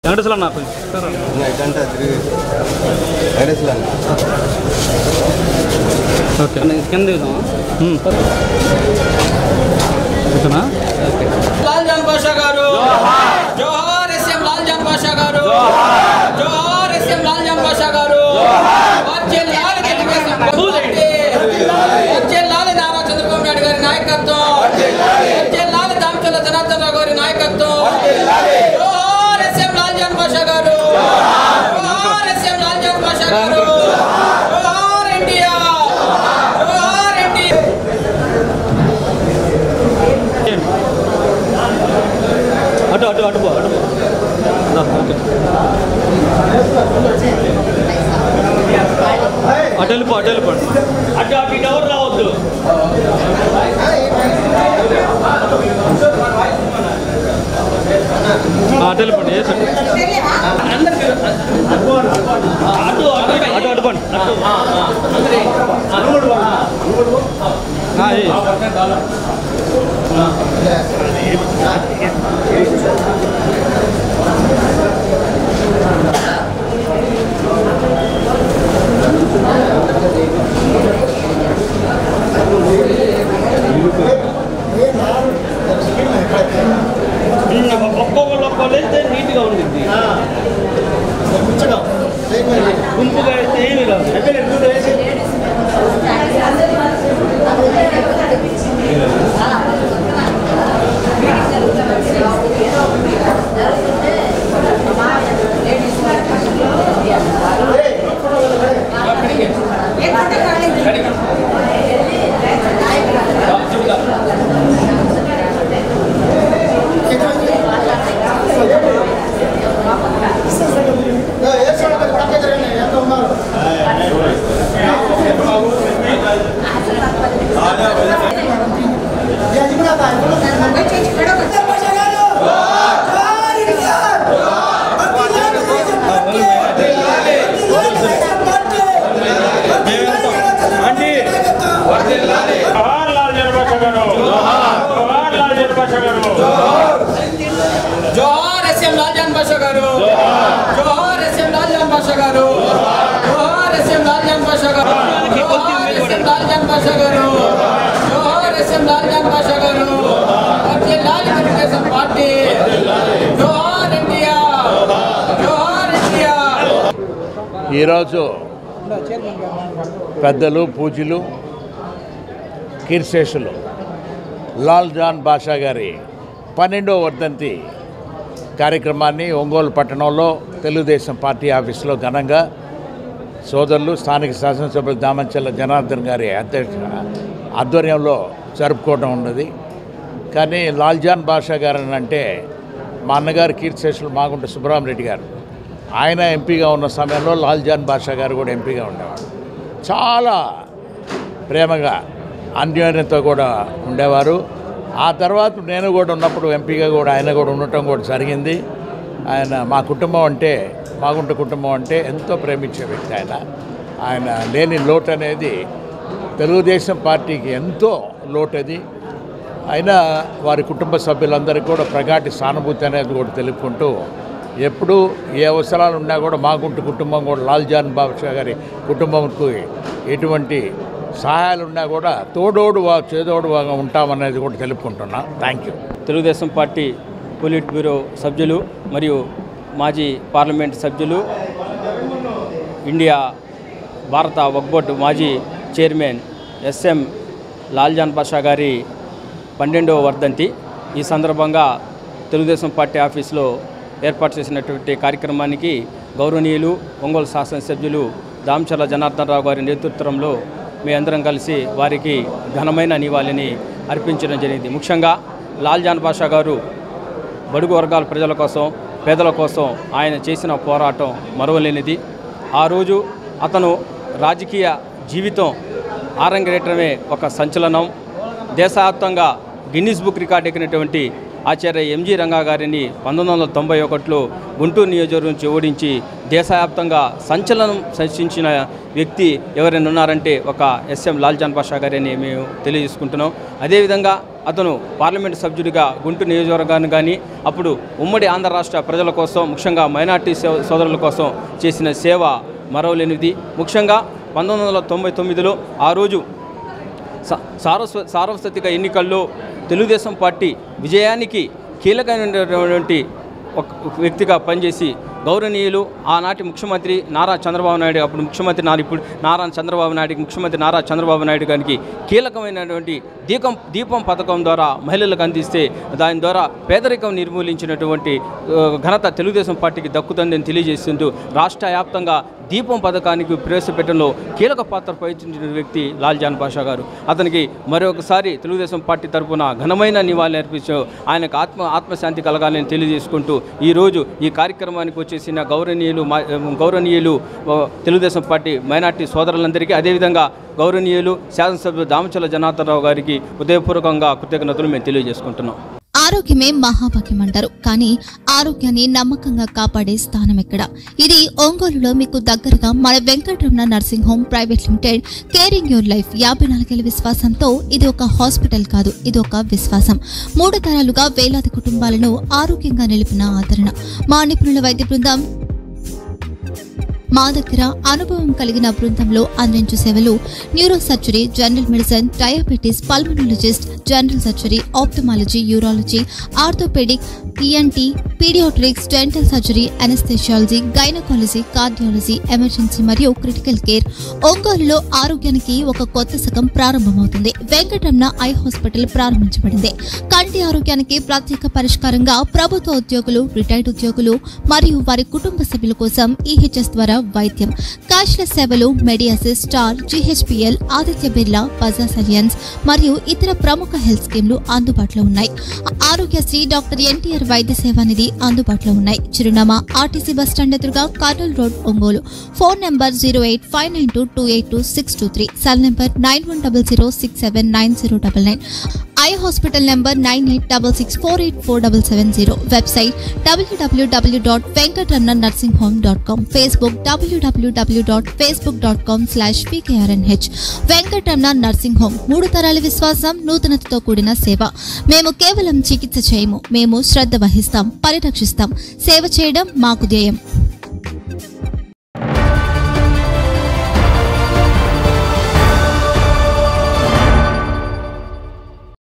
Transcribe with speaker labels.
Speaker 1: వెంకటేశ్వర అన్న ఓకే కింద ఓకేనా
Speaker 2: లాల్ జాన్ బాషా గారు జోహార్ ఎస్ఎం లాల్ జాన్ బాషా గారు జోహార్ ఎస్ఎం లాల్ జాన్ బాషా గారు వచ్చే లాల్ నారా చంద్రబాబు నాయుడు గారి నాయకత్వం వచ్చే లాల్ దామచల్ల జనార్దన్ రావు గారి నాయకత్వం జోహార్ ఎస్ఎం లాల్ జాన్ బాషా గారు జోహార్ ఎస్ఎం లాల్ జాన్ బాషా గారు జోహార్ ఇండియా జోహార్ ఇండియా
Speaker 1: అటు అటు అటు పో అటు అటు వెళ్ళిపో అటు వెళ్ళిపోండి అటు అటు ఇటు ఎవరు రావద్దు అటు వెళ్ళిపోండి ఏ సార్ అటు అటు అటు పండి ఒక్కొక్కళ్ళు నీట్గా ఉండింది గుంపుగా అయితే ఏమి రాదు
Speaker 2: జోహార్ ఎస్ఎం లాల్ జాన్ బాషా గారు జోహార్ ఎస్ఎం లాల్ జాన్ బాషా గారు జోహార్ ఎస్ఎం లాల్ జాన్ బాషా గారు జోహార్ ఎస్ఎం లాల్ జాన్ బాషా గారు జోహార్ ఎస్ఎం లాల్ జాన్ బాషా గారు వచ్చే లాల్ తెలుగుదేశం పార్టీ జోహార్ ఇండియా జోహార్ ఇండియా.
Speaker 3: ఈరోజు పెద్దలు పూజలు కీర్తిశేషులు లాల్ జాన్ బాషా గారి 12వ వర్ధంతి కార్యక్రమాన్ని ఒంగోలు పట్టణంలో తెలుగుదేశం పార్టీ ఆఫీసులో ఘనంగా సోదరులు స్థానిక శాసనసభ్యులు దామచల్ల జనార్దన్ గారి ఆధ్వర్యంలో జరుపుకోవడం ఉన్నది. కానీ లాల్ జాన్ బాషా గారు అంటే మా అన్నగారు కీర్తిశేషులు మాగుంట సుబ్రహ్మరెడ్డి గారు, ఆయన ఎంపీగా ఉన్న సమయంలో లాల్ జాన్ బాషా గారు కూడా ఎంపీగా ఉండేవాడు. చాలా ప్రేమగా అన్యోన్యతతో కూడా ఉండేవారు. ఆ తర్వాత నేను కూడా ఉన్నప్పుడు ఎంపీగా కూడా ఆయన కూడా ఉండటం కూడా జరిగింది. ఆయన మా కుటుంబం అంటే మాగుంట కుటుంబం అంటే ఎంతో ప్రేమించే వ్యక్తి. ఆయన లేని లోటు అనేది తెలుగుదేశం పార్టీకి ఎంతో లోటు అది. అయినా వారి కుటుంబ సభ్యులందరికీ కూడా ప్రగాటి సానుభూతి అనేది కూడా తెలుపుకుంటూ ఎప్పుడు ఏ అవసరాలు ఉన్నా కూడా మాగుంట కుటుంబం కూడా లాల్ జాన్ బాషా గారి కుటుంబంకు ఎటువంటి సహాయాలు ఉన్నా కూడా తోడోడుగా చేదోడుగా ఉంటామనేది కూడా తెలుపుకుంటున్నా. Thank you.
Speaker 4: Telugu Desam party politburo సభ్యులు మరియు మాజీ పార్లమెంట్ సభ్యులు, ఇండియా భారత వక్ఫ్ బోర్డు మాజీ చైర్మన్ ఎస్ఎం లాల్ జాన్ బాషా గారి 12వ వర్ధంతి. ఈ సందర్భంగా తెలుగుదేశం పార్టీ ఆఫీసులో ఏర్పాటు చేసినటువంటి కార్యక్రమానికి గౌరవనీయులు ఒంగోలు శాసనసభ్యులు దామచల్ల జనార్దన్ రావు గారి నేతృత్వంలో మీ అందరం కలిసి వారికి ఘనమైన నివాళిని అర్పించడం జరిగింది. ముఖ్యంగా లాల్ జాన్ బాషా గారు బడుగు వర్గాల ప్రజల కోసం, పేదల కోసం ఆయన చేసిన పోరాటం మరువలేనిది. ఆ రోజు అతను రాజకీయ జీవితం ఆరంగేయటమే ఒక సంచలనం. దేశవ్యాప్తంగా గిన్నిస్ బుక్ రికార్డు ఎక్కినటువంటి ఆచార్య ఎంజి రంగా గారిని 1991లో గుంటూరు నియోజకవర్గం నుంచి ఓడించి దేశవ్యాప్తంగా సంచలనం సృష్టించిన వ్యక్తి ఎవరైనా ఉన్నారంటే ఒక ఎస్ఎం లాల్జాన్ బాషా గారని మేము తెలియజేసుకుంటున్నాం. అదేవిధంగా అతను పార్లమెంటు సభ్యుడిగా గుంటూరు నియోజకవర్గాన్ని కానీ అప్పుడు ఉమ్మడి ఆంధ్ర రాష్ట్ర ప్రజల కోసం, ముఖ్యంగా మైనార్టీ సోదరుల కోసం చేసిన సేవ మరవలేనిది. ముఖ్యంగా 1999లో ఆ రోజు సార్వత్రిక ఎన్నికల్లో తెలుగుదేశం పార్టీ విజయానికి కీలకమైనటువంటి ఒక వ్యక్తిగా పనిచేసి గౌరవనీయులు ఆనాటి ముఖ్యమంత్రి నారా చంద్రబాబు నాయుడు, అప్పుడు ముఖ్యమంత్రి నారా చంద్రబాబు నాయుడు, ముఖ్యమంత్రి నారా చంద్రబాబు నాయుడు గారికి కీలకమైనటువంటి దీపం పథకం ద్వారా మహిళలకు అందిస్తే దాని ద్వారా పేదరికం నిర్మూలించినటువంటి ఘనత తెలుగుదేశం పార్టీకి దక్కుతుందని తెలియజేస్తుంటూ రాష్ట్ర వ్యాప్తంగా దీపం పథకానికి ప్రవేశపెట్టడంలో కీలక పాత్ర వహించిన వ్యక్తి లాల్జాన్ బాషా గారు. అతనికి మరొకసారి తెలుగుదేశం పార్టీ తరఫున ఘనమైన నివాళులు అర్పించారు. ఆయనకు ఆత్మశాంతి కలగాలని తెలియజేసుకుంటూ ఈరోజు ఈ కార్యక్రమానికి వచ్చేసిన గౌరవనీయులు తెలుగుదేశం పార్టీ మైనార్టీ సోదరులందరికీ, అదేవిధంగా గౌరవనీయులు శాసనసభ్యులు దామచర్ల జనార్దన్ రావు గారికి హృదయపూర్వకంగా కృతజ్ఞతలు మేము తెలియజేసుకుంటున్నాం.
Speaker 5: ఆరోగ్యమే మహాభాగ్యం అంటారు, కానీ ఆరోగ్యాన్ని నమ్మకంగా కాపాడే స్థానం ఎక్కడ? ఇది ఒంగోలులో మీకు దగ్గరగా మన Venkataramana nursing home private limited. Caring your life 54 ఏళ్ల విశ్వాసంతో ఇది ఒక హాస్పిటల్ కాదు, ఇది ఒక విశ్వాసం. 3 తరాలుగా వేలాది కుటుంబాలను ఆరోగ్యంగా నిలిపిన ఆదరణ. మా నిపుణుల వైద్య బృందం మా దగ్గర అనుభవం కలిగిన బృందంలో అందించే సేవలు neuro surgery, general medicine, diabetes, pulmonologist, general surgery, ophthalmology, urology, orthopaedic, ENT, paediatrics, dental surgery, anaesthesiology, gynaecology, cardiology, emergency మరియు క్రిటికల్ కేర్. ఒంగోలులో ఆరోగ్యానికి ఒక కొత్త శకం ప్రారంభమవుతుంది. వెంకటరమణ ఐ హాస్పిటల్ ప్రారంభించబడింది. కంటి ఆరోగ్యానికి ప్రత్యేక పరిష్కారంగా ప్రభుత్వ ఉద్యోగులు, రిటైర్డ్ ఉద్యోగులు మరియు వారి కుటుంబ సభ్యుల కోసం ఈహెచ్ఎస్ ద్వారా వైద్యం, క్యాష్లెస్ సేవలు, Mediassist, Star, GHPL, Aditya Birla, Bajaj Allianz మరియు ఇతర ప్రముఖ హెల్త్ స్కీమ్లు అందుబాటులో ఉన్నాయి. ఆరోగ్యశ్రీ, డాక్టర్ ఎన్టీఆర్ వైద్య సేవా నిధి అందుబాటులో ఉన్నాయి. చిరునామా ఆర్టీసీ బస్టాండ్ ఎదురుగా, Kurnool road, Ongole. Phone number 08592282623, cell number 9100679099. Eye hospital number 9866484770. Website www.venkatramanarsinghome.com. Facebook www.facebook.com/pkrnh. Venkataramana nursing home, 3 తరాల విశ్వాసం, నూతనతతో కూడిన సేవ. మేము కేవలం చికిత్స చేయము, మేము శ్రద్ధ వహిస్తాం, పరిరక్షిస్తాం. సేవ చేయడం మాకు ధ్యేయం.